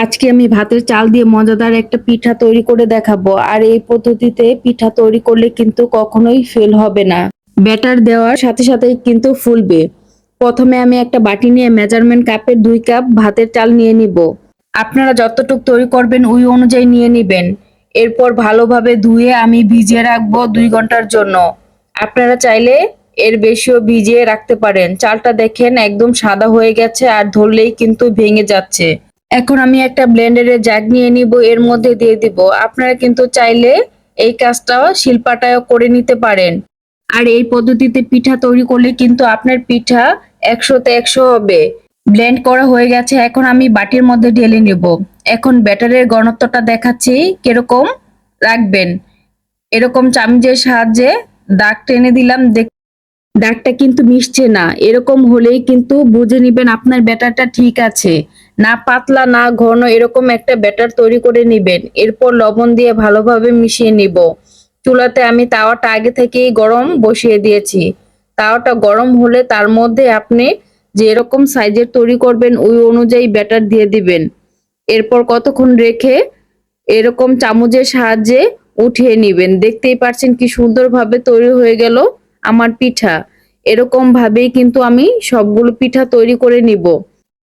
আজকে আমি ভাতের চাল দিয়ে মজাদার একটা পিঠা তৈরি করে দেখাবো। আর এই পদ্ধতিতে পিঠা তৈরি করলে কিন্তু কখনোই ফেল হবে না। ব্যাটার দেওয়ার সাথে সাথেই কিন্তু ফুলবে। প্রথমে আমি একটা বাটি নিয়ে মেজারমেন্ট কাপের 2 কাপ ভাতের চাল নিয়ে নিব। আপনারা যতটুকু তৈরি করবেন ওই অনুযায়ী নিয়ে নিবেন। এরপর ভালোভাবে ধুয়ে আমি ভিজিয়ে রাখবো 2 ঘন্টার জন্য। আপনারা চাইলে এর বেশিও ভিজিয়ে রাখতে পারেন। চালটা দেখেন একদম সাদা হয়ে গেছে আর ধরলেই কিন্তু ভেঙে যাচ্ছে। এখন আমি একটা ব্লেন্ডারের জাগ নিয়ে নিব, এর মধ্যে দিয়ে দিব। আপনারা কিন্তু চাইলে এই কাজটা শিলপাটায়ও করে নিতে পারেন। আর এই পদ্ধতিতে পিঠা তৈরি করলে কিন্তু আপনার পিঠা 100তে 100 হবে। ব্লেন্ড করা হয়ে গেছে, এখন আমি বাটির মধ্যে ঢেলে নেব। এখন ব্যাটারের ঘনত্বটা দেখাচ্ছি কিরকম রাখবেন। এরকম চামচের সাহায্যে দাগ টেনে দিলাম। দাগটা কিন্তু মিশছে না, এরকম হলেই কিন্তু বুঝে নিবেন আপনার ব্যাটারটা ঠিক আছে। না পাতলা না ঘন, এরকম একটা ব্যাটার তৈরি করে নিবেন। এরপর লবণ দিয়ে ভালোভাবে মিশিয়ে নিব। চুলাতে আমি তাওয়াটা আগে থেকেই গরম বসিয়ে দিয়েছি। তাওয়াটা গরম হলে তার মধ্যে আপনি যে এরকম সাইজের তৈরি করবেন ওই অনুযায়ী ব্যাটার দিয়ে দিবেন। এরপর কতক্ষণ রেখে এরকম চামচের সাহায্যে উঠিয়ে নিবেন। দেখতেই পাচ্ছেন কি সুন্দরভাবে তৈরি হয়ে গেল আমার পিঠা। এরকম ভাবেই কিন্তু আমি সবগুলো পিঠা তৈরি করে নিব।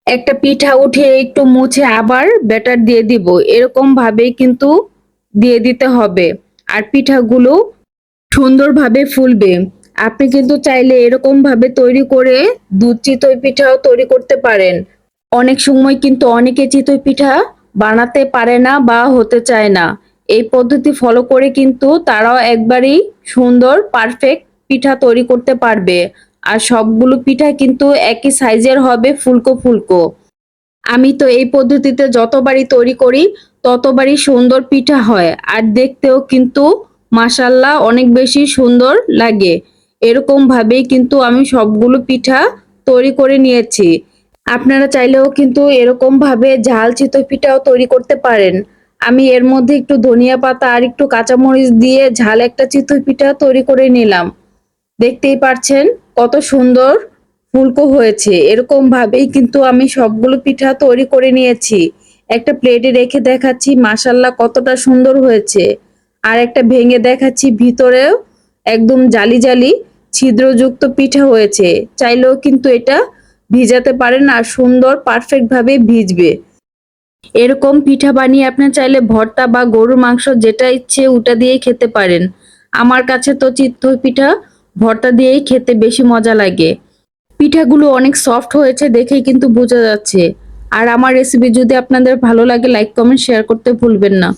একটা পিঠা উঠিয়ে একটু মুছে আবার ব্যাটার দিয়ে দিব। এরকম ভাবেই কিন্তু দিয়ে দিতে হবে। আর পিঠাগুলো সুন্দরভাবে ফুলবে। আপনি কিন্তু চাইলে এরকম ভাবে তৈরি করে দুধ চিতই পিঠাও তৈরি করতে পারেন। অনেক সময় কিন্তু অনেকে চিতই পিঠা বানাতে পারে না বা হতে চায় না। এই পদ্ধতি ফলো করে কিন্তু তারাও একবারই সুন্দর পারফেক্ট পিঠা তৈরি করতে পারবে। আর সবগুলো পিঠা কিন্তু একই সাইজের হবে, ফুলকো ফুলকো। আমি তো এই পদ্ধতিতে যতবারই তৈরি করি ততবারই সুন্দর পিঠা হয়। আর দেখতেও কিন্তু মাশাআল্লাহ অনেক বেশি সুন্দর লাগে। এরকম ভাবেই কিন্তু আমি সবগুলো পিঠা তৈরি করে নিয়েছি। আপনারা চাইলেও কিন্তু এরকম ভাবে ঝাল চিতই পিঠাও তৈরি করতে পারেন। আমি এর মধ্যে একটু ধনিয়া পাতা আর একটু কাঁচামরিচ দিয়ে ঝাল একটা চিতই পিঠা তৈরি করে নিলাম। দেখতেই পাচ্ছেন কত সুন্দর ফুলকো হয়েছে। এরকম ভাবেই কিন্তু আমি সবগুলো পিঠা তৈরি করে নিয়েছি। একটা প্লেটে রেখে দেখাচ্ছি মাশাআল্লাহ কতটা সুন্দর হয়েছে। আর একটা ভেঙে দেখাচ্ছি, ভিতরেও একদম জালি জালি ছিদ্রযুক্ত পিঠা হয়েছে। চাইলেও কিন্তু এটা ভিজাতে পারেন আর সুন্দর পারফেক্ট ভাবে ভিজবে। এরকম পিঠা বানিয়ে আপনার চাইলে ভর্তা বা গরুর মাংস যেটা ইচ্ছে ওটা দিয়েই খেতে পারেন। আমার কাছে তো চিতই পিঠা ভর্তা দিয়েই খেতে বেশি মজা লাগে। পিঠাগুলো অনেক সফট হয়েছে দেখেই কিন্তু বোঝা যাচ্ছে। আর আমার রেসিপি যদি আপনাদের ভালো লাগে লাইক কমেন্ট শেয়ার করতে ভুলবেন না।